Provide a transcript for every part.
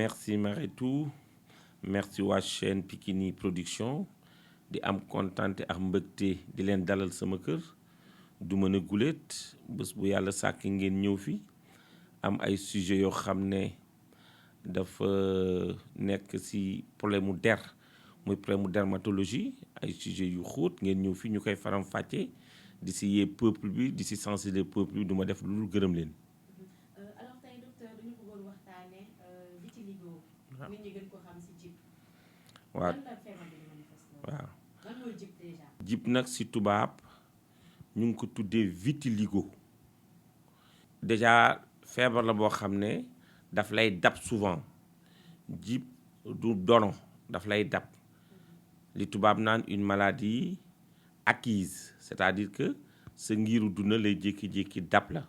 merci Maritou merci waa chaîne Pikini Production di am kontante ak mbëgte di leen dalal sama kër du mën a guléet bés bu yàlla sàkk ngeen ñëw fi am ay sujet yoo xam ne dafa nekk ci problème mu der muy problème mu dermatologie ay sujet yu xóot ngeen ñëw fi ñu koy faram fàcce di ci yee peuple bi di ci sensibiliser peuple bi du ma def lu dul gërëm leen. alors tey docteur dañu bëggoon waxtaane vitiligo. nit ñi gën ko xam ci jib. waaw lan la feebar bi manifeste. waaw lan mooy jib déjà. jib nag ci tubaab ñu ngi ko tuddee vitiligo déjà feebar la boo xam ne daf lay dab souvent jib du dono daf lay dab li tubaab naan une maladie acquise c'est-à-dire que sa ngiru duna lay jékki-jékki dab la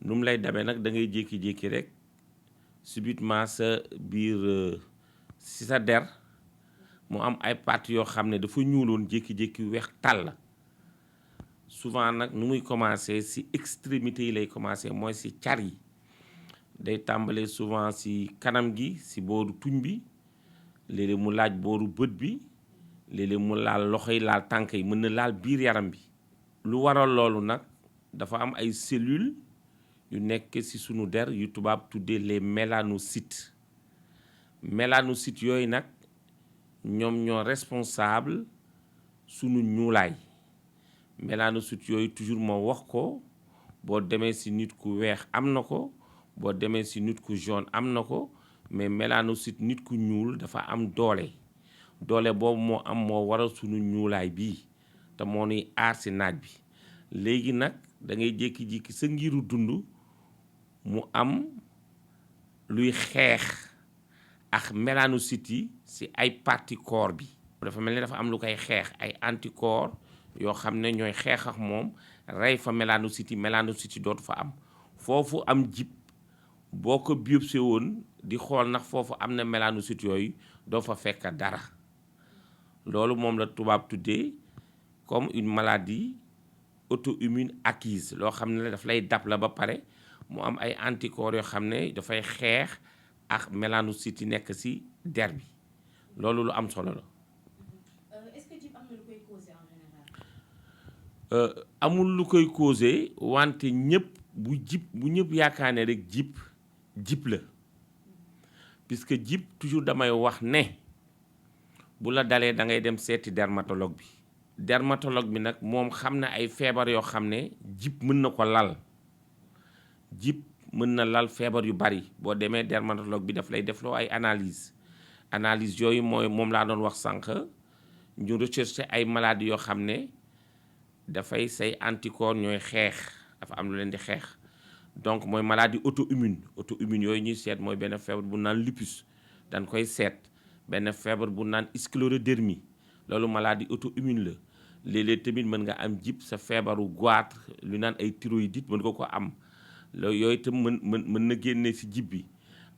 nu mu lay dabee nag da ngay jékki-jékki rek subitement sa biir ci sa der mu am ay parties yoo xam ne dafa ñuuloon jékki-jékki weex tàll souvent nag nu muy commencer ci extrémité yi lay commencer mooy ci car yi day tàmbalee souvent ci kanam gi ci booru tuñ bi léeg-léeg mu laaj booru bët bi léeg-léeg mu laal loxo yi laal tànk yi mën na laal biir yaram bi lu waral loolu nag dafa am ay cellules yu nekk ci sunu der yu tubaab tuddee les mélanocytes mélanocytes yooyu nag ñoom ñoo responsable sunu ñuulaay mélanocytes yooyu toujours moo wax ko boo demee ci nit ku weex am na ko boo demee ci nit ku jaune am na ko mais mélanocyte nit ku ñuul dafa am doole boobu moo am moo waral sunu ñuulaay bii te moo nuy aar ci naaj bi léegi nag da ngay jékki-jékki sa ngiru dund mu am luy xeex ak mélanocytes yi ci ay partie corps bi dafa mel ni dafa am lu koy xeex ay anticorps yoo xam ne ñooy xeex ak moom rey fa mélanocytes yi dootu fa am foofu am jib boo ko biopsie woon di xool ndax foofu am na mélanocytes yooyu doo fa fekk dara loolu moom la tubaab tuddee comme une maladie auto-immune acquise loo xam ne daf lay dab la ba pare mu am ay anticorps yoo xam ne dafay xeex ak mélanocytes yi nekk ci der bi loolu lu am solo la. est-ce que jib am na lu koy causer en général. amul lu koy causer wante ñëpp bu ñëpp yaakaar ne rek jib la puisque jib toujours damay wax ne bu la dalee da ngay dem seeti dermatologue bi nag moom xam na ay feebar yoo xam ne jib mën na ko lal jib mën na lal feebar yu bari boo demee dermatologue bi daf lay defloo ay analyse yooyu moom laa doon wax sànq ñu recherché ay maladies yoo xam ne dafay say anticorps ñooy xeex dafa am lu leen di xeex donc mooy maladie auto-immune yooyu ñuy seet mooy benn feebar bu naan lupus dañ koy seet benn feebar bu naan sclérodermie loolu maladie auto-immune la léeg-léeg tamit mën nga am jib sa feebaru goitre lu naan ay thyroïdite mën nga ko am loolu yooyu tam mën na génne ci jib bi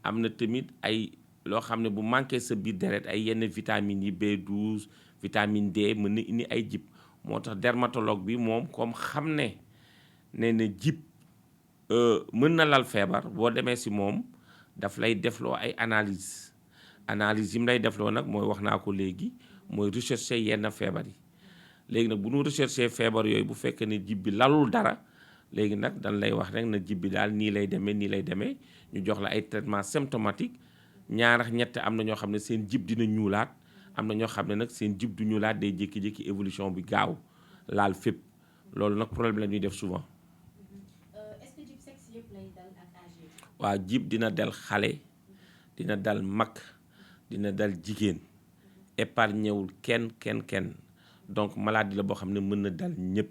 am na tamit ay loo xam ne bu manqué sa biir deret ay yenn vitamines yi B12 vitamine D mën na indi ay jib moo tax dermatologue bi moom comme xam ne na jib mën na lal feebar boo demee ci moom daf lay defloo ay analyse yi mu lay defloo nag mooy wax naa ko léegi mooy rechercher yenn feebar yi léegi nag bu ñu rechercher feebar yooyu bu fekkee ne jib bi lalul dara léegi nag dañ lay wax rek na jib bi daal nii lay demee ñu jox la ay traitement symptomatique ñaar ak ñett am na ñoo xam ne seen jib dina ñuulaat am na ñoo xam ne nag seen jib du ñuulaat day jékki-jékki évolution bi gaaw laal fépp loolu nag problème la ñuy def souvent. est-ce que jib sexe yëpp lay dal ak âge? waaw jib dina dal xale dina dal mag dina dal jigéen épargnewul kenn donc maladie la boo xam ne mën na dal ñëpp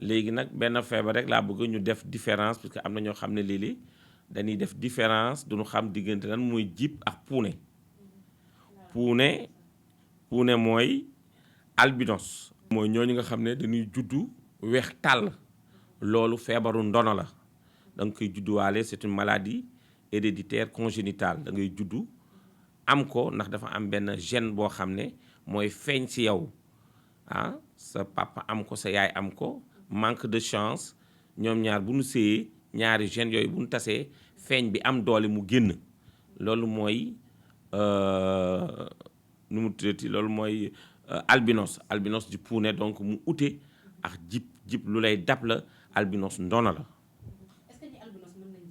léegi nag benn feebar rek laa bëgg ñu def différence parce que am na ñoo xam ne léeg-léeg dañuy def différence duñu xam diggante lan mooy jib ak puune mooy albinos mooy ñooñu nga xam ne dañuy juddu weex tàll loolu feebaru ndono la da nga koy judduwaale c'est une maladie héréditaire congénitale da ngay juddu am ko ndax dafa am benn gène boo xam ne mooy feeñ ci yow sa papa am ko sa yaay am ko manque de chance ñoom ñaar bu ñu séyee ñaari gènes yooyu bu ñu tasee feeñ bi am doole mu génn loolu mooy nu mu tuddati loolu mooy albinos di puune donc mu ute ak jib lu lay dab la albinos ndono la. est-ce que ñi albinos mën nañ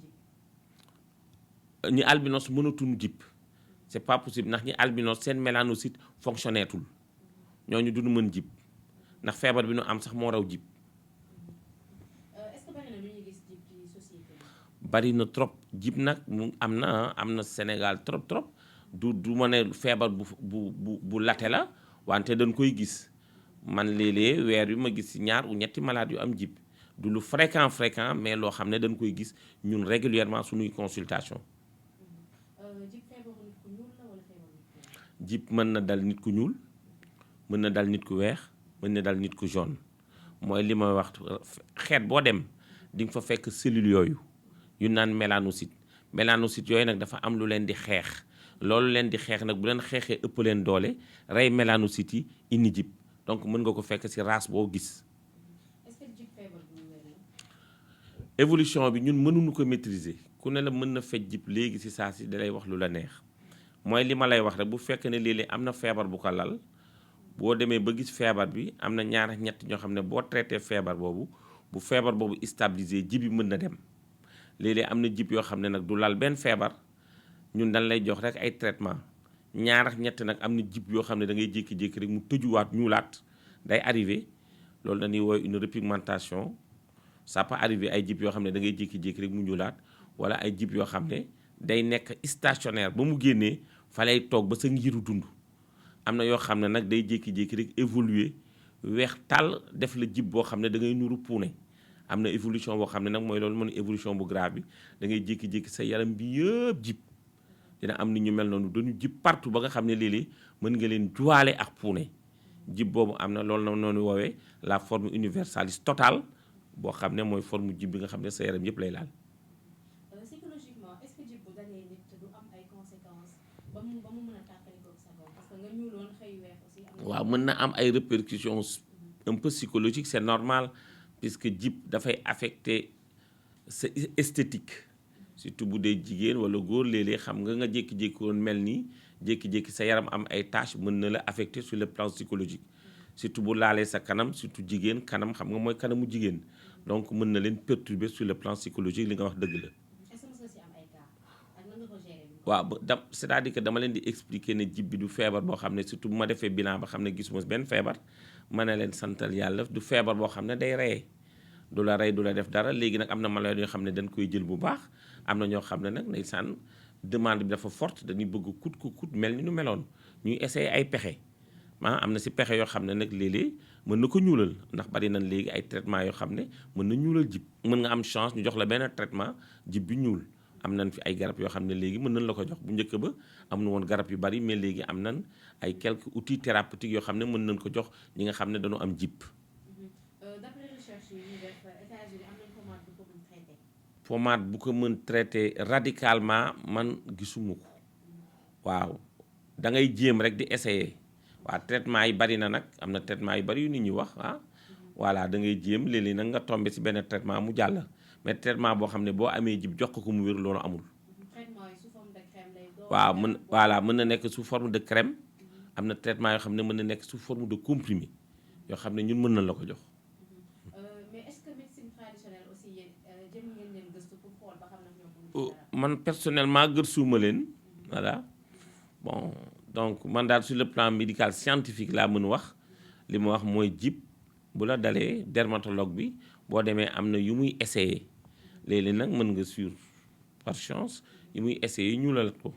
jib. ñi albinos mënatuñu jib c'est pas possible ndax ñi albinos seen mélanocyte fonctionneetul ñooñu duñu mën jib ndax feebar bi nu am sax moo raw jib. est-ce que bari na lu ñuy gis jib ci société bi. bari na trop jib nag mu am na Sénégal trop du ma ne feebar bu late la wante dañ koy gis man léeg-léeg weer wi ma gis ci ñaar ou ñetti malade yu am jib du lu fréquent mais loo xam ne dañ koy gis ñun régulièrement suñuy consultation. jib feebaru nit ku ñuul la wala feebaru nit ku weex. jib mën na dal nit ku ñuul mën na dal nit ku weex mën na dal nit ku jaune mooy li may wax xeet boo dem di nga fa fekk cellules yooyu yu naan mélanocyte yooyu nag dafa am lu leen di xeex loolu leen di xeex nag bu leen xeexee ëpp leen doole rey mélanocytes yi indi jib donc mën nga ko fekk ci race boo gis. est-ce que jib feebar bu ñu wér la. évolution bi ñun mënuñu ko maîtriser ku ne la mën na fej jib léegi ci saa si dalay wax lu la neex mooy li ma lay wax rek bu fekk ne léeg-léeg am na feebar bu ko lal boo demee ba gis feebar bi am na ñaar ak ñett ñoo xam ne boo traité feebar boobu bu feebar boobu stabilisé jib yi mën na dem léeg-léeg am na jib yoo xam ne nag du lal benn feebar ñun dañ lay jox rek ay traitement ñaar ak ñett nag am na jib yoo xam ne da ngay jékki-jékki rek mu tëjuwaat ñuulaat day arrivé loolu dañuy woowee une repigmentation ça peut arriver ay jib yoo xam ne da ngay jékki-jékki rek mu ñuulaat wala ay jib yoo xam ne day nekk stationnaire ba mu génnee fa lay toog ba sa ngiru dund am na yoo xam ne nag day jékki-jékki rek évoluer weex tàll def la jib boo xam ne da ngay nuru puune am na évolution boo xam ne nag mooy loolu mën évolution bu grave bi da ngay jékki-jékki sa yaram bi yëpp jib dina am nit ñu mel noonu dañu jib partout ba nga xam ne léeg-léeg mën nga leen juwaale ak puune jib boobu am na loolu noonu woowee la forme universalis totale boo xam ne mooy forme jib bi nga xam ne sa yaram yëpp lay laal. psychologiquement est-ce que jib bu dalee nit du am ay conséquences ba mu mën a tàkkalikoo sa bopp parce que nga ñuuloon xëy weex aussi. waaw mën na am ay répercussions un peu psychologiques c'est normal puisque jib dafay affecter sa esthétique surtout bu dee jigéen wala góor léeg-léeg xam nga jékki-jékki woon mel nii jékki-jékki sa yaram am ay taches mën na la affecter sur le plan psychologique surtout bu laalee sa kanam surtout jigéen kanam xam nga mooy kanamu jigéen donc mën na leen perturber sur le plan psychologique li nga wax dëgg la. est-ce que mos nga si am ay cas ak nan nga ko gérer. waaw c'est-à-dire que dama leen di expliquer ne jib bi du feebar boo xam ne surtout bu ma defee bilan ba xam ne gisuma benn feebar ma ne leen santal yàlla du feebar boo xam ne day reye du la rey du la def dara léegi nag am na malade yoo xam ne dañ koy jël bu baax am na ñoo xam ne nag ndeysaan demande bi dafa forte dañuy bëgg kut mel ni nu meloon ñuy essayer ay pexe am na si pexe yoo xam ne nag léeg-léeg mën na ko ñuulal ndax bari nañ léegi ay traitement yoo xam ne mën na ñuulal jib mën nga am chance ñu jox la benn traitement jib bi ñuul am nañ fi ay garab yoo xam ne léegi mën nañ la ko jox bu njëkk ba am na woon garab yu bari mais léegi am nañ ay quelques outils thérapeutiques yoo xam ne mën nañ ko jox ñi nga xam ne dañoo am jib. d'après recherche yi ñu def États-Unis am nañ pommade bu ko mën traité. pommade bu ko mën traité radicalement man gisuma ko waaw da ngay jéem rek di essayer waaw traitement yi bari na nag am na traitement yu bari yu nit ñi wax voilà da ngay jéem léeg-léeg nag nga tombé ci benn traitement mu jàll mais traitement boo xam ne boo amee jib jox ko mu wér loolu amul. traitement yi sous forme de crème lay doon. waaw mën na nekk sous forme de crème am na traitement yoo xam ne mën na nekk sous forme de comprimé yoo xam ne ñun mën nañ la ko jox. mais est-ce que médecine traditionnelle aussi yéen jëm ngeen leen gëstu pour xool ba xam ne ñoom man personnellement gëstuuma leen voilà bon donc man daal sur le plan médical scientifique laa mën wax li ma wax mooy jib bu la dalee dermatologue bi boo demee am na yu muy essayer léeg-léeg nag mën nga sur par chance yu muy essayer ñuulal ko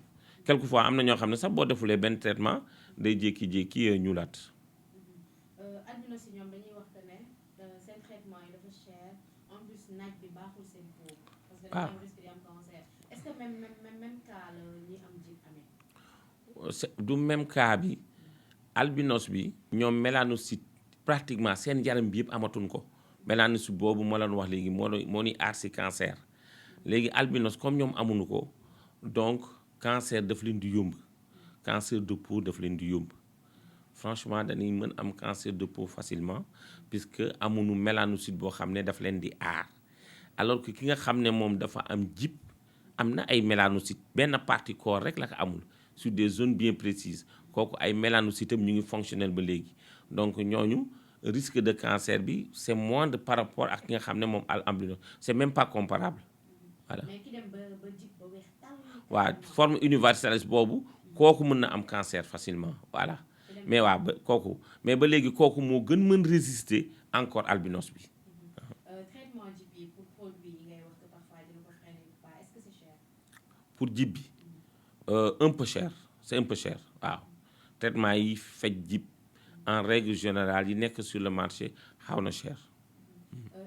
quelquefois am na ñoo xam ne sax boo defulee benn traitement day jékki-jékki ñuulaat. àdduna si ñoom dañuy wax que ne seen traitement yi dafa cher en plus naaj bi baaxul seen peau. parce que dañuy am risque di am cancer est-ce que même cas la ñi am jib amee. du même cas bi albinos bi ñoom mélanocyte pratiquement seen yaram bi yëpp amatuñ ko mélanocyte boobu moo leen wax léegi moo ni aar si cancer léegi albinos comme ñoom amuñu ko donc cancer daf leen di yomb cancer de peau daf leen di yomb franchement dañuy mën am cancer de peau facilement puisque amuñu mélanocyte boo xam ne daf leen di aar alors que ki nga xam ne moom dafa am jib am na ay mélanocytes benn partie corps rek la ko amul sur des zones bien précises kooku ay mélanocytes am ñu ngi fonctionnel ba léegi donc ñooñu risque de cancer bi c'est moindre par rapport ak ki nga xam ne moom albinos c'est même pas comparable voilà. mais ki dem ba jib ba weex tàll. waaw forme universalis boobu kooku mën na am cancer facilement voilà mais waaw ba kooku mais ba léegi kooku moo gën mën résister encore albinos bi. traitement jib yi pour produit yi ngay wax que parfois dina ko freiner ou pas est-ce que c'est cher. pour jib bi un peu cher c'est un peu cher waaw traitement yi faj jib en règle générale yi nekk sur le marché xaw na cher.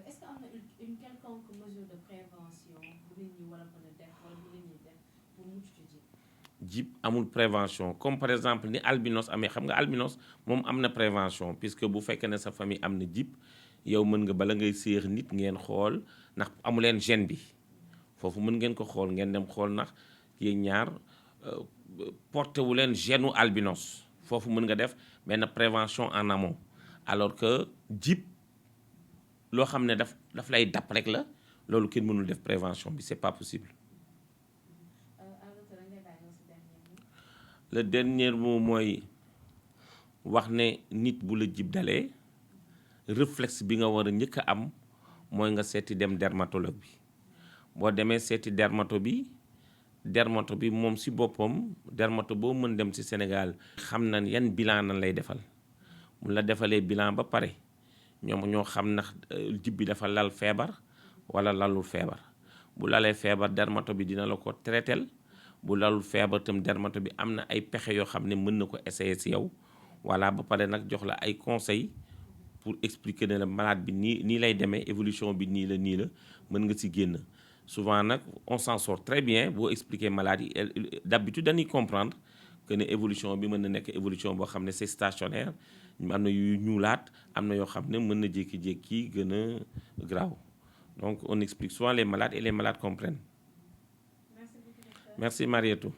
est-ce que am na une quelconque mesure de prévention bu nit ñi war a mën a def wala bu nit ñi def pour mucc ci jib. jib amul prévention comme par exemple ni albinos amee xam nga albinos moom am na prévention puisque bu fekkee ne sa famille am na jib yow mën nga bala ngay séex nit ngeen xool ndax amu leen gène bi foofu mën ngeen ko xool ngeen dem xool ndax yéen ñaar porté wu leen gène u albinos foofu mën nga def benn prévention en amont alors que jib loo xam ne daf lay dab rek la loolu kenn mënul def prévention bi c'est pas possible. le dernier mot mooy wax ne nit bu la jib dalee réflexe bi nga war a njëkk a am mooy nga seeti dem dermatologue bi boo demee seeti dermato bi moom si boppam dermato boo mën dem ci Sénégal xam na yan bilan nan lay defal mu la defalee bilan ba pare ñoom ñoo xam ndax jib bi dafa lal feebar wala lalul feebar bu lalee feebar dermato bi dina la ko traiteel bu lalul feebar tam dermato bi am na ay pexe yoo xam ne mën na ko essayer ci yow voilà ba pare nag jox la ay conseils pour expliquer ne la malade bi nii lay demee évolution bi nii la mën nga ci génn souvent nag on s'en sort très bien boo expliquer malade yi d'habitude dañuy comprendre que ne évolution bi mën na nekk évolution boo xam ne c'est stationnaire am na yu ñuulaat am na yoo xam ne mën na jékki-jékki gën a grave donc on explique souvent les malades et les malades comprennent. Merci beaucoup, docteur. Merci Marietou.